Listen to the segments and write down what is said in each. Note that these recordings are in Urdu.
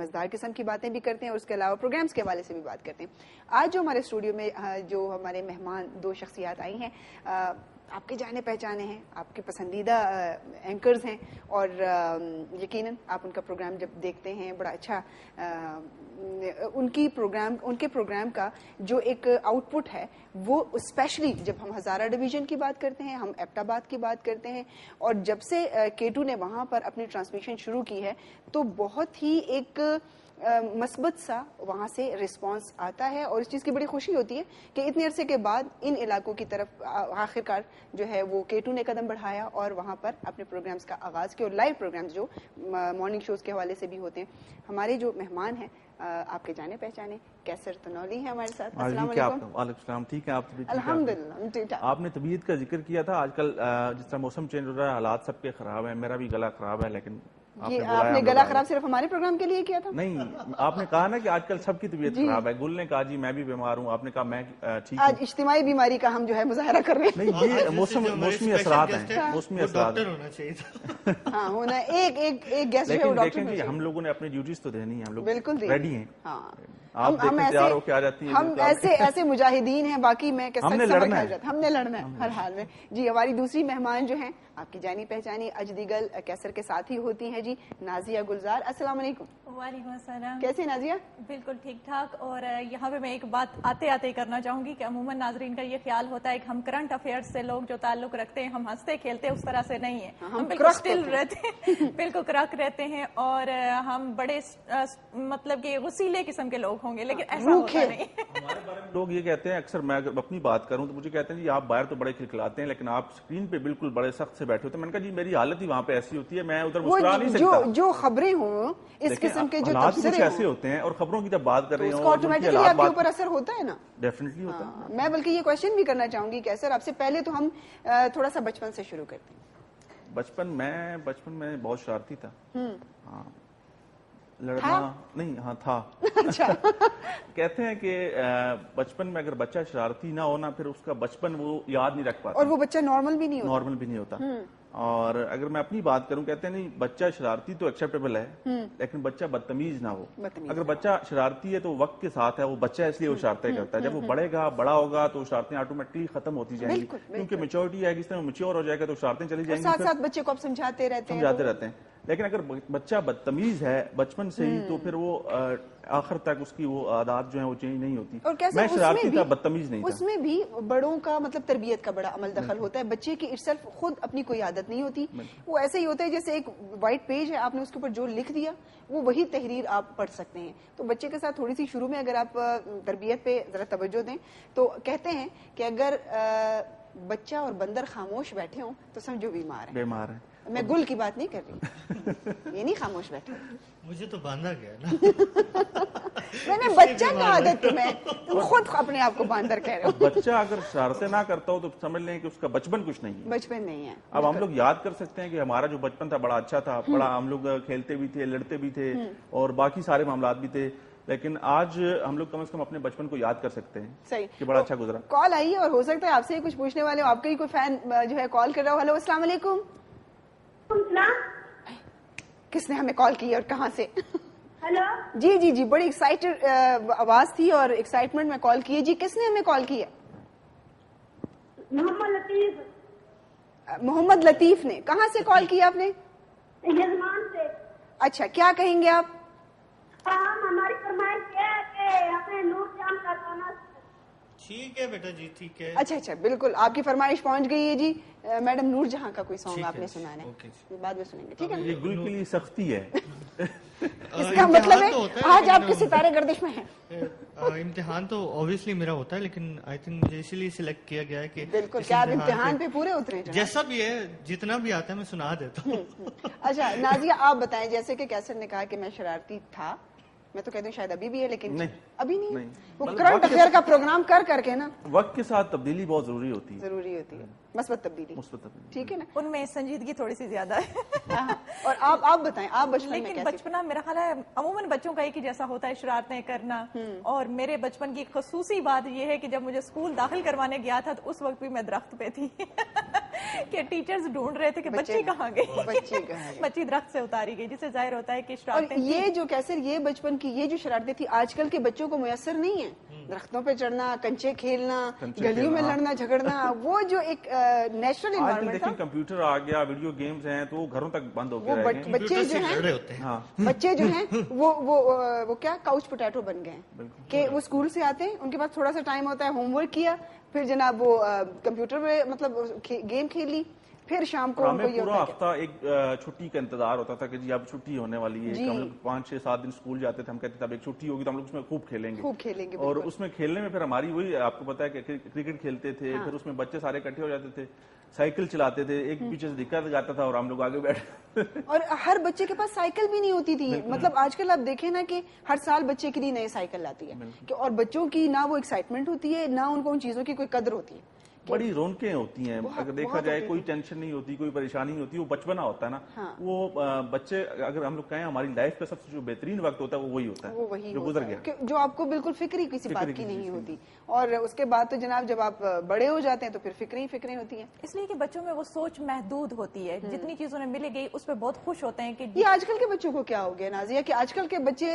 مزدار قسم کی باتیں بھی کرتے ہیں اور اس کے علاوہ پروگرامز کے حوالے سے بھی بات کرتے ہیں. آج جو ہمارے اسٹوڈیو میں جو ہمارے مہمان دو شخصیات آئی ہیں آپ کے جانے پہچانے ہیں, آپ کے پسندیدہ اینکرز ہیں, اور یقیناً آپ ان کا پروگرام جب دیکھتے ہیں بڑا اچھا ان کے پروگرام کا جو ایک آؤٹ پٹ ہے وہ اسپیشلی جب ہم ہزارہ ڈویژن کی بات کرتے ہیں, ہم ایبٹ آباد کی بات کرتے ہیں, اور جب سے K2 نے وہاں پر اپنی ٹرانسمیشن شروع کی ہے تو بہت ہی ایک مثبت سا وہاں سے رسپانس آتا ہے, اور اس چیز کی بڑی خوشی ہوتی ہے کہ اتنے عرصے کے بعد ان علاقوں کی طرف آخرکار جو ہے وہ K2 نے قدم بڑھایا اور وہاں پر اپنے پروگرامز کا آغاز کیا, اور لائیو پروگرامز جو مارننگ شوز کے حوالے سے بھی ہوتے ہیں. ہمارے جو مہمان ہیں آپ کے جانے پہچانے کیسر تنولی ہیں ہمارے ساتھ. السلام علیکم. وعلیکم السلام. ٹھیک ہے آپ؟ الحمدللہ. آپ نے طبیعت کا ذکر کیا تھا. آج کل جس طرح موسم چینج ہو رہا ہے حالات سب کے خراب ہیں, میرا بھی گلا خراب ہے, لیکن آپ نے گلا خراب صرف ہمارے پروگرام کے لیے کیا تھا؟ نہیں, آپ نے کہا نا کہ آج کل سب کی طبیعت خراب ہے. گل نے کہا جی میں بھی بیمار ہوں, آپ نے کہا میں ٹھیک ہوں. آج اجتماعی بیماری کا ہم جو ہے مظاہرہ کر رہے ہیں. نہیں, یہ موسمی اثرات ہیں, موسمی اثرات ہونا چاہیے تھا. ہاں ہونا ایک گیسٹ لیکن دیکھیں جی ہم لوگوں نے اپنی ڈیوٹیز تو دینی ہے, ہم لوگ بالکل ریڈی ہیں. ہاں آپ دیکھیں تیار ہو کے آ جاتی ہیں. ہم ایسے مجاہدین ہیں, باقی میں ہم نے لڑنا ہے, ہم نے لڑنا ہے ہر حال میں. جی ہماری دوسری مہمان جو ہیں آپ کی جانی پہچانی اجدیگل کیسر کے ساتھ ہی ہوتی ہیں جی, نازیہ گلزار. السلام علیکم. وعلیکم السلام. کیسے نازیہ؟ بالکل ٹھیک ٹھاک. اور یہاں پہ میں ایک بات آتے ہی کرنا چاہوں گی کہ عموماً ناظرین کا یہ خیال ہوتا ہے کہ ہم کرنٹ افیئر سے لوگ جو تعلق رکھتے ہیں ہم ہنستے کھیلتے اس طرح سے نہیں ہیں, ہم بالکل اسٹل رہتے ہیں, بالکل کرک رہتے ہیں, اور ہم بڑے مطلب کہ غصیلے قسم کے لوگ ہوں گے, لیکن ایسا ہوتا نہیں. ہمارے بارے میں لوگ یہ کہتے ہیں اکثر, میں اگر اپنی بات کروں تو مجھے کہتے ہیں جی آپ باہر تو بڑے کھلکھلاتے ہیں لیکن آپ اسکرین پہ بالکل بڑے سخت سے بیٹھے ہوتے ہیں. میں نے کہا جی میری حالت ہی وہاں پہ ایسی ہوتی ہے, میں ادھر مسکرا نہیں سکتا. جو خبریں ہوں اس قسم کے جو تبصرے ایسے ہوتے ہیں, اور خبروں کی جب بات کر رہے ہوں آٹومیٹکلی آپ کے اوپر اثر ہوتا ہے نا. ڈیفینیٹلی ہوتا ہے. میں بلکہ یہ کوشچن بھی کرنا چاہوں گی کیسر آپ سے, پہلے تو ہم تھوڑا سا بچپن سے شروع کرتے ہیں. بچپن میں بہت شرارتی تھا. ہاں لڑنا نہیں, ہاں تھا. کہتے ہیں کہ بچپن میں اگر بچہ شرارتی نہ ہونا پھر اس کا بچپن وہ یاد نہیں رکھ پاتا, اور وہ بچہ نارمل بھی نہیں ہوتا. اور اگر میں اپنی بات کروں, کہتے ہیں نہیں بچہ شرارتی تو ایکسیپٹیبل ہے لیکن بچہ بدتمیز نہ ہو. اگر بچہ شرارتی ہے تو وقت کے ساتھ ہے, وہ بچہ اس لیے وہ شرارتیں کرتا ہے. جب وہ بڑا ہوگا تو شرارتیں آٹومیٹکلی ختم ہوتی جائیں گی, کیونکہ میچورٹی ہے, جس طرح میچور ہو جائے گا تو شرارتیں چلی جائیں گی. ساتھ بچے کو آپ سمجھاتے رہتے ہیں. لیکن اگر بچہ بدتمیز ہے بچپن سے ہی تو پھر وہ آخر تک اس کی وہ عادات جو ہیں وہ چینج نہیں ہوتی. میں شرارتی تھا, بدتمیز نہیں تھا. اس میں بھی بڑوں کا مطلب تربیت کا بڑا عمل دخل ہوتا ہے. بچے کی اٹسیلف خود اپنی کوئی عادت نہیں ہوتی, وہ ایسے ہی ہوتا ہے جیسے ایک وائٹ پیج ہے, آپ نے اس کے اوپر جو لکھ دیا وہ وہی تحریر آپ پڑھ سکتے ہیں. تو بچے کے ساتھ تھوڑی سی شروع میں اگر آپ تربیت پہ ذرا توجہ دیں تو کہتے ہیں کہ اگر بچہ اور بندر خاموش بیٹھے ہوں تو سمجھو بیمار ہے. میں گل کی بات نہیں کر رہی, یہ نہیں خاموش بیٹھے. مجھے تو باندھا گیا نا. میں نے بچہ کا عادت, تم خود اپنے آپ کو باندر کہہ رہے ہو. بچہ اگر شرارتیں نہ کرتا ہو تو سمجھ لیں کہ اس کا بچپن کچھ نہیں ہے. بچپن نہیں ہے. اب ہم لوگ یاد کر سکتے ہیں کہ ہمارا جو بچپن تھا بڑا اچھا تھا, بڑا ہم لوگ کھیلتے بھی تھے, لڑتے بھی تھے, اور باقی سارے معاملات بھی تھے. لیکن آج ہم لوگ کم از کم اپنے بچپن کو یاد کر سکتے ہیں کہ بڑا اچھا گزرا. کال آئی ہے اور ہو سکتا ہے آپ سے کچھ پوچھنے والے ہو, آپ کا ہی کوئی فین جو ہے کال کر رہا ہو. ہلو السلام علیکم. کس نے ہمیں کال کی اور کہاں سے؟ ہلو. جی بڑی ایکسائٹڈ آواز تھی اور ایکسائٹمنٹ میں کال کی ہے. جی کس نے ہمیں کال کی ہے؟ محمد لطیف نے. کہاں سے کال کی آپ نے؟ یزمان سے. اچھا, کیا کہیں گے آپ؟ ہماری فرمائش یہ ہے کہ ہمیں نور جہاں کا گانا. ٹھیک ہے بیٹا جی, ٹھیک ہے. اچھا بالکل, آپ کی فرمائش پہنچ گئی ہے جی. میڈم نور جہاں کا کوئی سانگ آپ نے سنانا ہے, بعد میں سنیں گے, ٹھیک ہے. یہ گل کے لیے سختی ہے. اس کا مطلب ہے آج آپ کے ستارے گردش میں ہیں. امتحان تو اوبیسلی میرا ہوتا ہے, لیکن آئی تھنک مجھے اسی لیے سلیکٹ کیا گیا ہے کہ بالکل کیا آپ امتحان پہ پورے اترے. جیسا بھی ہے, جتنا بھی آتا ہے میں سنا دیتا ہوں. اچھا نازیہ آپ بتائیں, جیسے کہ کیسر نے کہا کہ میں شرارتی تھا, میں تو کہتی ہوں شاید ابھی بھی ہے, لیکن ابھی نہیں. وہ کرنٹ افیئر کا پروگرام کر کے نا وقت کے ساتھ تبدیلی بہت ضروری ہوتی ہے. مثبت تبدیلی, ٹھیک ہے نا. ان میں سنجیدگی تھوڑی سی زیادہ ہے. اور آپ بتائیں, آپ بچپن میں لیکن بچپنا میرا خیال ہے عموماً بچوں کا ایک ہی جیسا ہوتا ہے, شرارتیں کرنا. اور میرے بچپن کی خصوصی بات یہ ہے کہ جب مجھے اسکول داخل کروانے گیا تھا تو اس وقت بھی میں درخت پہ تھی. کہ ٹیچرز ڈھونڈ رہے تھے کہ بچی کہاں گئی, بچی درخت سے اتاری گئی, جس سے ظاہر ہوتا ہے کہ شرارتیں. یہ جو کیسر یہ بچپن کی یہ جو شرارتیں تھی آج کل کے بچوں کو میسر نہیں ہے. درختوں پہ چڑھنا, کنچے کھیلنا, گلیوں میں لڑنا جھگڑنا, وہ جو ایک نیچرل انوائرمنٹ تھا. کمپیوٹر آ گیا, ویڈیو گیمز ہیں تو وہ گھروں تک بند ہو گئے. بچے جو ہیں وہ کیا کاؤچ پوٹیٹو بن گئے ہیں کہ وہ اسکول سے آتے ہیں, ان کے پاس تھوڑا سا ٹائم ہوتا ہے, ہوم ورک کیا, پھر جناب وہ کمپیوٹر پہ مطلب گیم کھیل لی, پھر شام کو ہمیں پورا ہفتہ ایک چھٹی کا انتظار ہوتا تھا کہ جی اب چھٹی ہونے والی ہے. ہم لوگ 5-6-7 دن اسکول جاتے تھے, ہم کہتے تھے اب ایک چھٹی ہوگی تو ہم لوگ اس میں خوب کھیلیں گے. اور اس میں کھیلنے میں پھر ہماری وہی آپ کو پتا ہے کہ کرکٹ کھیلتے تھے, پھر اس میں بچے سارے اکٹھے ہو جاتے تھے, سائیکل چلاتے تھے, ایک پیچھے سے دکھا جاتا تھا اور ہم لوگ آگے بیٹھے. اور ہر بچے کے پاس سائیکل بھی نہیں ہوتی تھی. مطلب آج کل آپ دیکھیں نا کہ ہر سال بچے کے لیے نئے سائیکل آتی ہے, اور بچوں کی نہ وہ ایکسائٹمنٹ ہوتی ہے, نہ ان کو ان چیزوں کی کوئی قدر ہوتی ہے. بڑی رونقیں ہوتی ہیں, اگر دیکھا جائے کوئی ٹینشن نہیں ہوتی, کوئی پریشانی نہیں ہوتی, وہ بچپنا ہوتا ہے نا. وہ بچے اگر ہم لوگ کہیں ہماری لائف کا سب سے جو بہترین وقت ہوتا ہے وہ وہی ہوتا ہے جو گزر گیا, جو آپ کو بالکل فکر ہی کسی بات کی نہیں ہوتی. اور اس کے بعد تو جناب جب آپ بڑے ہو جاتے ہیں تو پھر فکریں ہوتی ہیں, اس لیے کہ بچوں میں وہ سوچ محدود ہوتی ہے, جتنی چیزوں نے ملے گئی اس پہ بہت خوش ہوتے ہیں. کہ یہ آج کل کے بچوں کو کیا ہو گیا نازیہ کہ آج کل کے بچے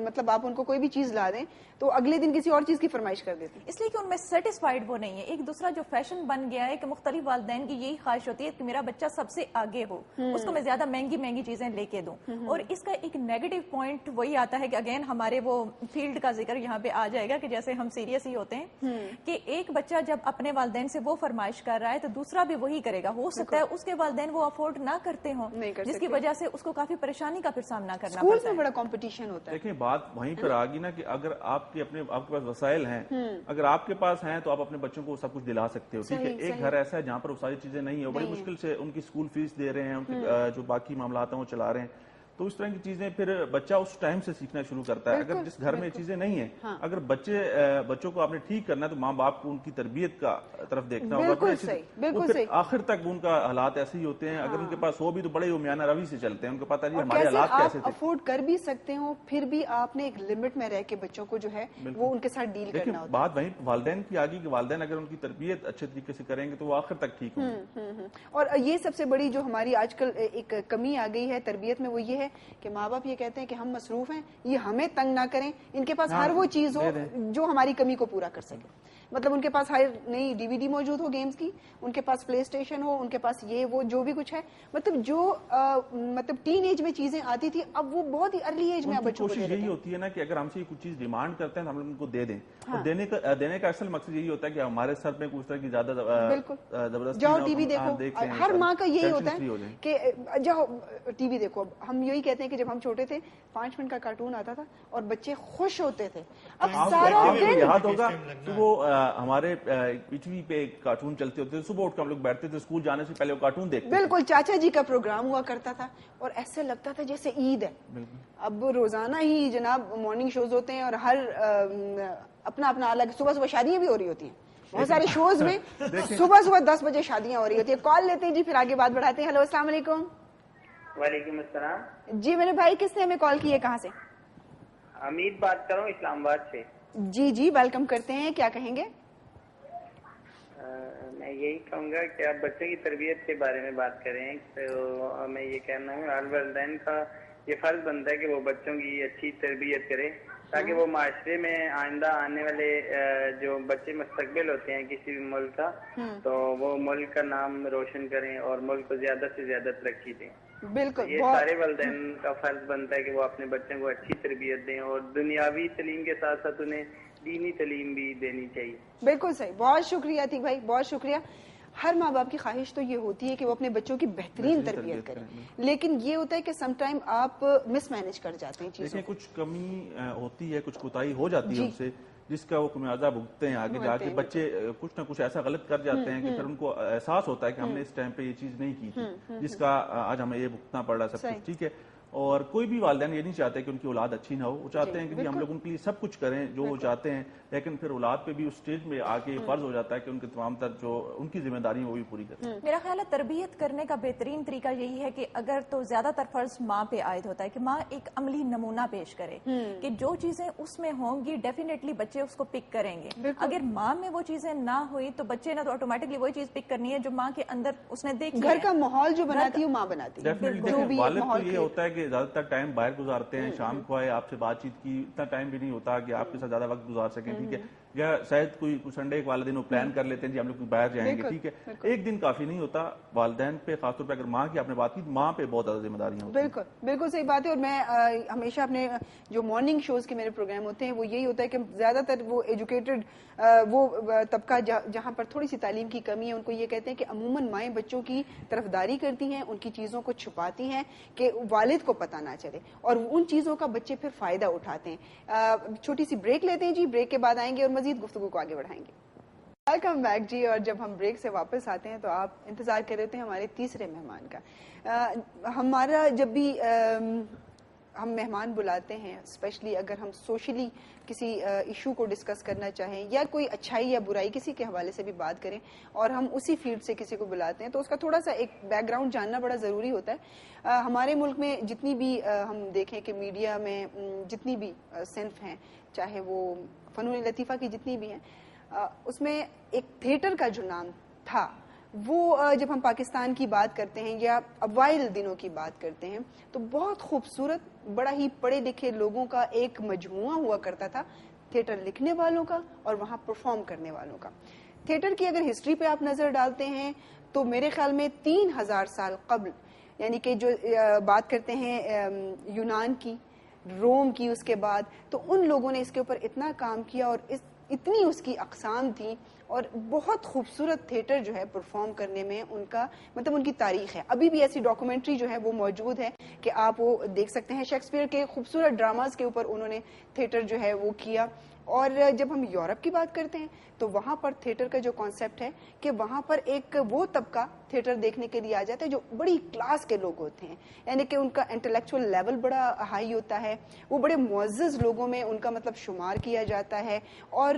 مطلب آپ ان کو کوئی بھی چیز لا دیں تو اگلے دن کسی اور چیز کی فرمائش کر دیتے ہیں, اس لیے کہ ان میں سیٹسفائیڈ وہ نہیں ہے. ایک دوسرا جو فیشن بن گیا ہے کہ مختلف والدین کی یہی خواہش ہوتی ہے کہ میرا بچہ سب سے آگے ہو, اس کو میں زیادہ مہنگی چیزیں لے کے دوں. اور اس کا ایک نیگیٹو پوائنٹ وہی آتا ہے کہ اگین ہمارے وہ فیلڈ کا ذکر یہاں پہ آ جائے گا کہ جیسے ہم سیریس ہی ہوتے ہیں کہ ایک بچہ جب اپنے والدین سے وہ فرمائش کر رہا ہے تو دوسرا بھی وہی کرے گا. ہو سکتا ہے اس کے والدین وہ افورڈ نہ کرتے ہوں, جس کی وجہ سے اس کو کافی پریشانی کا پھر سامنا کرنا پڑتا ہے. اسکول میں بڑا کمپٹیشن ہوتا ہے. دیکھیں بات وہیں پر آ گئی نا کہ اگر آپ کے پاس وسائل ہیں, اگر آپ کے پاس ہیں تو آپ اپنے بچوں کو سب کچھ دلا سکتے ہو. ٹھیک ہے, ایک گھر ایسا ہے جہاں پر وہ ساری چیزیں نہیں ہیں, بڑی مشکل سے ان کی اسکول فیس دے رہے ہیں, ان کے جو باقی معاملات ہیں وہ چلا رہے ہیں, تو اس طرح کی چیزیں پھر بچہ اس ٹائم سے سیکھنا شروع کرتا ہے. اگر جس گھر میں چیزیں نہیں ہیں, اگر بچوں کو آپ نے ٹھیک کرنا ہے تو ماں باپ کو ان کی تربیت کا طرف دیکھنا ہوگا. پھر آخر تک ان کا حالات ایسے ہی ہوتے ہیں. اگر ان کے پاس ہو بھی تو بڑے عمیانہ روی سے چلتے ہیں, ان کو پتہ نہیں ہمارے حالات کیسے تھے. افورڈ کر بھی سکتے ہو, پھر بھی آپ نے ایک لمٹ میں رہ کے بچوں کو جو ہے وہ ان کے ساتھ ڈیل کرنا ہوتا ہے. بات وہیں والدین کی آگی کہ والدین اگر ان کی تربیت اچھے طریقے سے کریں گے تو وہ آخر تک ٹھیک ہوں گے. اور یہ سب سے بڑی جو ہماری آج کل ایک کمی آ گئی ہے تربیت میں وہ یہ ہے کہ ماں باپ یہ کہتے ہیں کہ ہم مصروف ہیں, یہ ہمیں تنگ نہ کریں, ان کے پاس ہر وہ چیز ہو جو ہماری کمی کو پورا کر سکے. مطلب ان کے پاس ہر نئی DVD موجود ہو گیمز کی, ان کے پاس پلے اسٹیشن ہو, ان کے پاس یہ وہ جو بھی کچھ ہے, مطلب جو مطلب ٹین ایج میں چیزیں آتی تھی اب وہ بہت ہی ارلی ایج میں بچوں کو کوشش یہی ہوتی ہے نا کہ اگر ہم سے کچھ چیز ڈیمانڈ کرتے ہیں تو ہم لوگ ان کو دے دیں. اور دینے کا اصل مقصد یہی ہوتا ہے کہ ہمارے سر پہ کچھ طرح کی زیادہ زبردستی جاؤ ٹی وی دیکھو. ہر ماں کا یہی ہوتا ہے کہ جاؤ ٹی وی دیکھو. ہم یہی کہتے ہیں کہ جب ہم چھوٹے تھے 5 منٹ کا کارٹون آتا تھا اور بچے خوش ہوتے تھے. اب سارا دن یاد ہوگا تو وہ ہمارے پی پہ کارٹون چلتے ہوتے تھے, صبح اٹھ کے ہم لوگ بیٹھتے تھے, اسکول جانے سے پہلے وہ کارٹون دیکھتے. بالکل چاچا جی کا پروگرام ہوا کرتا تھا اور ایسے لگتا تھا جیسے عید ہے. اب روزانہ ہی جناب مارننگ شوز ہوتے ہیں اور ہر اپنا اپنا الگ. صبح شادیاں بھی ہو رہی ہوتی ہیں بہت سارے شوز میں, صبح 10 بجے شادیاں ہو رہی ہوتی ہیں. کال لیتے ہیں جی, پھر آگے بات بڑھاتے ہیں. ہیلو السلام علیکم. وعلیکم السلام. جی میرے بھائی کس نے ہمیں کال کی ہے, کہاں سے؟ حمید بات کر رہا ہوں اسلام آباد سے. جی ویلکم کرتے ہیں, کیا کہیں گے؟ میں یہی کہوں گا کہ آپ بچوں کی تربیت کے بارے میں بات کریں تو میں یہ کہنا ہوں ہر والدین کا یہ فرض بنتا ہے کہ وہ بچوں کی اچھی تربیت کرے تاکہ وہ معاشرے میں آئندہ آنے والے جو بچے مستقبل ہوتے ہیں کسی بھی ملک کا تو وہ ملک کا نام روشن کریں اور ملک کو زیادہ سے زیادہ ترقی دیں. بالکل یہ سارے والدین کا فرض بنتا ہے کہ وہ اپنے بچوں کو اچھی تربیت دیں اور دنیاوی تعلیم کے ساتھ ساتھ انہیں دینی تعلیم بھی دینی چاہیے. بالکل صحیح, بہت شکریہ عتیق بھائی, بہت شکریہ. ہر ماں باپ کی خواہش تو یہ ہوتی ہے کہ وہ اپنے بچوں کی بہترین تربیت کریں, لیکن یہ ہوتا ہے کہ سم ٹائم آپ مس مینج کر جاتے ہیں چیزیں. کچھ کمی ہوتی ہے, کچھ کوتاہی ہو جاتی ہے ان سے جس کا وہ خمیازہ بھگتتے ہیں آگے جا کے. بچے کچھ نہ کچھ ایسا غلط کر جاتے ہیں کہ پھر ان کو احساس ہوتا ہے کہ ہم نے اس ٹائم پہ یہ چیز نہیں کی تھی جس کا آج ہمیں یہ بھگتنا پڑ رہا ہے سب کچھ. ٹھیک ہے, اور کوئی بھی والدین یہ نہیں چاہتے کہ ان کی اولاد اچھی نہ ہو, وہ چاہتے ہیں کہ ہم لوگ ان کے لیے سب کچھ کریں جو وہ چاہتے ہیں, لیکن پھر اولاد پہ بھی اس سٹیج میں آ کے فرض ہو جاتا ہے کہ ان کے تمام تر جو ان کی ذمہ داری ہے وہ بھی پوری کریں. میرا خیال ہے تربیت کرنے کا بہترین طریقہ یہی ہے کہ اگر تو زیادہ تر فرض ماں پہ عائد ہوتا ہے کہ ماں ایک عملی نمونہ پیش کرے کہ جو چیزیں اس میں ہوں گی ڈیفینیٹلی بچے اس کو پک کریں گے. اگر ماں میں وہ چیزیں نہ ہوئی تو بچے نے تو آٹومیٹکلی وہی چیز پک کرنی ہے جو ماں کے اندر اس نے دیکھی. گھر کا ماحول جو بناتی ہے وہ ماں بناتی ہے. والد تو یہ ہوتا ہے کہ زیادہ تر ٹائم باہر گزارتے ہیں, شام کو آئے آپ سے بات چیت کی, اتنا ٹائم بھی نہیں ہوتا کہ آپ کے ساتھ زیادہ وقت گزار سکیں, ٹھیک ہے, یا شاید کوئی سنڈے والے دن وہ پلان کر لیتے ہیں جی ہم لوگ باہر جائیں گے, ٹھیک ہے, ایک دن کافی نہیں ہوتا. والدین پہ خاص طور پہ اگر ماں کی آپ نے بات کی, ماں پہ بہت زیادہ ذمہ داریاں ہوتی ہیں. بالکل بالکل صحیح بات ہے. اور میں ہمیشہ اپنے جو مارننگ شوز کے میرے پروگرام ہوتے ہیں وہ یہی ہوتا ہے کہ زیادہ تر وہ ایجوکیٹڈ وہ طبقہ جہاں پر تھوڑی سی تعلیم کی کمی ہے ان کو یہ کہتے ہیں کہ عموماً مائیں بچوں کی طرفداری کرتی ہیں, ان کی چیزوں کو چھپاتی ہیں کہ والد کو پتہ نہ چلے, اور ان چیزوں کا بچے پھر فائدہ اٹھاتے ہیں. چھوٹی سی بریک لیتے ہیں جی, بریک کے بعد آئیں گے اور مزید گفتگو کو آگے بڑھائیں گے. ویلکم بیک جی. اور جب ہم بریک سے واپس آتے ہیں تو آپ انتظار کر رہے تھے ہمارے تیسرے مہمان کا. ہمارا جب بھی ہم مہمان بلاتے ہیں, اسپیشلی اگر ہم سوشلی کسی ایشو کو ڈسکس کرنا چاہیں یا کوئی اچھائی یا برائی کسی کے حوالے سے بھی بات کریں, اور ہم اسی فیلڈ سے کسی کو بلاتے ہیں تو اس کا تھوڑا سا ایک بیک گراؤنڈ جاننا بڑا ضروری ہوتا ہے. ہمارے ملک میں جتنی بھی ہم دیکھیں کہ میڈیا میں جتنی بھی صنف ہیں, چاہے وہ فنون لطیفہ کی جتنی بھی ہیں, اس میں ایک تھیٹر کا جو نام تھا وہ جب ہم پاکستان کی بات کرتے ہیں یا اوائل دنوں کی بات کرتے ہیں تو بہت خوبصورت, بڑا ہی پڑھے لکھے لوگوں کا ایک مجموعہ ہوا کرتا تھا, تھیٹر لکھنے والوں کا اور وہاں پرفارم کرنے والوں کا. تھیٹر کی اگر ہسٹری پہ آپ نظر ڈالتے ہیں تو میرے خیال میں 3000 سال قبل, یعنی کہ جو بات کرتے ہیں یونان کی, روم کی, اس کے بعد, تو ان لوگوں نے اس کے اوپر اتنا کام کیا اور اتنی اس کی اقسام تھی, اور بہت خوبصورت تھیٹر جو ہے پرفارم کرنے میں ان کا مطلب ان کی تاریخ ہے. ابھی بھی ایسی ڈاکومنٹری جو ہے وہ موجود ہے کہ آپ وہ دیکھ سکتے ہیں. شیکسپیئر کے خوبصورت ڈراماز کے اوپر انہوں نے تھیٹر جو ہے وہ کیا. اور جب ہم یورپ کی بات کرتے ہیں تو وہاں پر تھیٹر کا جو کانسیپٹ ہے کہ وہاں پر ایک وہ طبقہ تھیٹر دیکھنے کے لیے آ جاتا ہے جو بڑی کلاس کے لوگ ہوتے ہیں, یعنی کہ ان کا انٹلیکچوئل لیول بڑا ہائی ہوتا ہے, وہ بڑے معزز لوگوں میں ان کا مطلب شمار کیا جاتا ہے, اور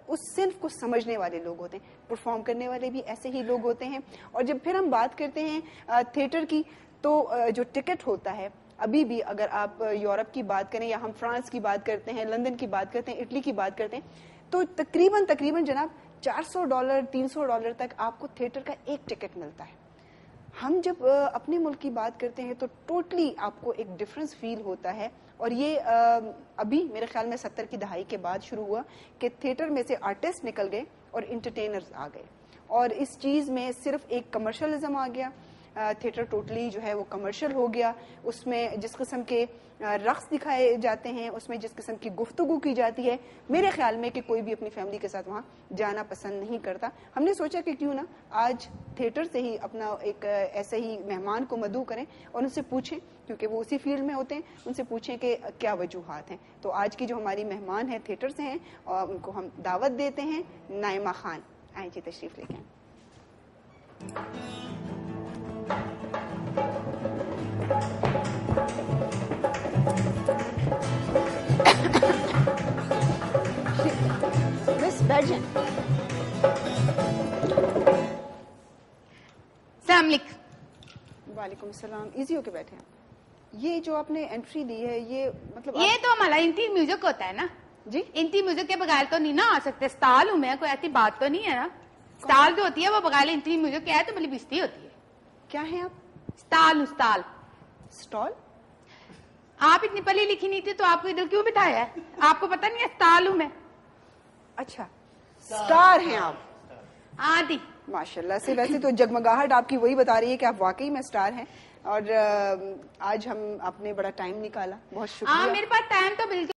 اس صنف کو سمجھنے والے لوگ ہوتے ہیں. پرفارم کرنے والے بھی ایسے ہی لوگ ہوتے ہیں. اور جب پھر ہم بات کرتے ہیں تھیٹر کی تو جو ٹکٹ ہوتا ہے, ابھی بھی اگر آپ یورپ کی بات کریں یا ہم فرانس کی بات کرتے ہیں, لندن کی بات کرتے ہیں, اٹلی کی بات کرتے ہیں, تو تقریباً جناب $400 $300 تک آپ کو تھیٹر کا ایک ٹکٹ ملتا ہے. ہم جب اپنے ملک کی بات کرتے ہیں تو ٹوٹلی آپ کو ایک ڈفرنس فیل ہوتا ہے. اور یہ ابھی میرے خیال میں 70 کی دہائی کے بعد شروع ہوا کہ تھیٹر میں سے آرٹسٹ نکل گئے اور انٹرٹینرز آ گئے, اور اس چیز میں صرف ایک کمرشلزم آ گیا. تھیٹر ٹوٹلی جو ہے وہ کمرشل ہو گیا. اس میں جس قسم کے رقص دکھائے جاتے ہیں, اس میں جس قسم کی گفتگو کی جاتی ہے, میرے خیال میں کہ کوئی بھی اپنی فیملی کے ساتھ وہاں جانا پسند نہیں کرتا. ہم نے سوچا کہ کیوں نہ آج تھیٹر سے ہی اپنا ایک ایسے ہی مہمان کو مدعو کریں اور ان سے پوچھیں, کیونکہ وہ اسی فیلڈ میں ہوتے ہیں, ان سے پوچھیں کہ کیا وجوہات ہیں. تو آج کی جو ہماری مہمان ہیں تھیٹر سے ہیں, اور ان کو ہم دعوت دیتے ہیں. نائمہ خان, آئیں جی تشریف لے کے. مس برجن, السلام علیکم. وعلیکم السلام. ایزی ہو کے بیٹھے ہیں. یہ جو آپ نے انٹری دی ہے یہ مطلب یہ تو ہمارا انٹری میوزک ہوتا ہے نا جی, انٹری میوزک کے بغیر تو نہیں نا آ سکتے. سٹال ہوں میں, کوئی ایسی بات تو نہیں ہے نا. سٹال جو ہوتی ہے وہ بغیر انٹری میوزک کے ہے تو بڑی بستی ہوتی ہے. کیا ہیں آپ؟ سٹال. Stall stall. آپ اتنی پڑھی لکھی نہیں تھی تو آپ کو ادھر کیوں بٹھایا ہے؟ آپ کو پتہ نہیں ہے سٹال ہوں میں. اچھا, سٹار ہیں آپ. ہاں جی, ماشاءاللہ سے. ویسے تو جگمگاہٹ آپ کی وہی بتا رہی ہے کہ آپ واقعی میں سٹار ہیں, اور آج ہم آپ نے بڑا ٹائم نکالا, بہت شکریہ. میرے پاس ٹائم تو بالکل